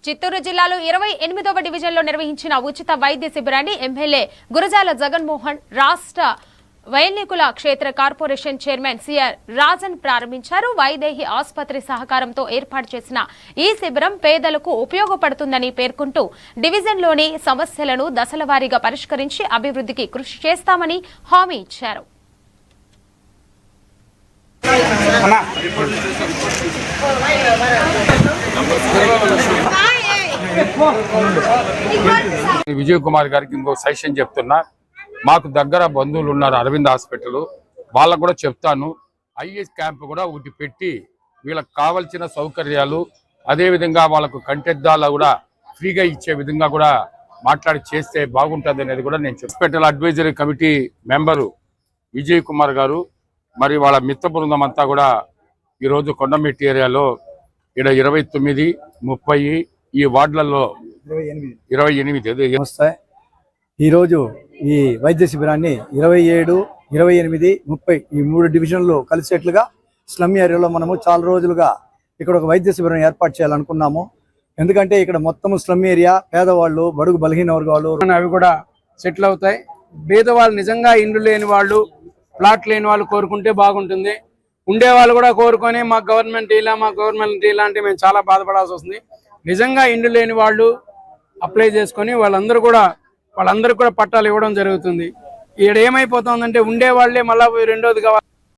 చిత్తూరు జిల్లాలో 28వ డివిజన్లో నిర్వహించిన ఉచిత వైద్య శిబిరాన్ని ఎమ్మెల్యే గురజాల జగన్మోహన్, రాష్ట్ర వైద్యకుల క్షేత్ర కార్పొరేషన్ చైర్మన్ సిఆర్ రాజన్ ప్రారంభించారు. వైదేహి ఆసుపత్రి సహకారంతో ఏర్పాటు చేసిన ఈ శిబిరం పేదలకు ఉపయోగపడుతుందని పేర్కొంటూ డివిజన్లోని సమస్యలను దశలవారీగా పరిష్కరించి అభివృద్ధికి కృషి చేస్తామని హామీ ఇచ్చారు. విజయ్ కుమార్ గారికి ఇంకో సజెషన్ చెప్తున్నా. మాకు దగ్గర బంధువులు ఉన్నారు అరవింద్ హాస్పిటల్, వాళ్ళకు కూడా చెప్తాను. ఐఎస్ క్యాంప్ కూడా ఒకటి పెట్టి వీళ్ళకి కావాల్సిన సౌకర్యాలు, అదేవిధంగా వాళ్ళకు కంటెద్దాలు కూడా ఫ్రీగా ఇచ్చే విధంగా కూడా మాట్లాడి చేస్తే బాగుంటుంది అనేది కూడా నేను hospital advisory committee member Vijay Kumar గారు మరి వాళ్ళ మిత్ర బృందం అంతా కూడా ఈరోజు కొండమెట్టి ఏరియాలో ఇక్కడ 29, 30 ఈ వార్డులలో 28 ఈరోజు ఈ వైద్య శిబిరాన్ని 27, 28, 30 ఈ 3 డివిజన్లు కలిసేట్లుగా స్లమ్ ఏరియాలో మనము చాలా రోజులుగా ఇక్కడ ఒక వైద్య శిబిరం ఏర్పాటు చేయాలనుకున్నాము. ఎందుకంటే ఇక్కడ మొత్తం స్లమ్ ఏరియా, పేదవాళ్ళు, బడుగు బలహీన వర్గాలు అవి కూడా సెటిల్ అవుతాయి. పేదవాళ్ళు, నిజంగా ఇండ్లు లేని వాళ్ళు, ప్లాట్ లేని వాళ్ళు కోరుకుంటే బాగుంటుంది. ఉండేవాళ్ళు కూడా కోరుకొని మా గవర్నమెంట్ ఇలాంటి మేము చాలా బాధపడాల్సి వస్తుంది. నిజంగా ఇండ్లు లేని వాళ్ళు అప్లై చేసుకొని వాళ్ళందరికీ కూడా పట్టాలు ఇవ్వడం జరుగుతుంది. ఇక్కడ ఏమైపోతుందంటే ఉండేవాళ్లే మళ్ళీ రెండోది కావాలి.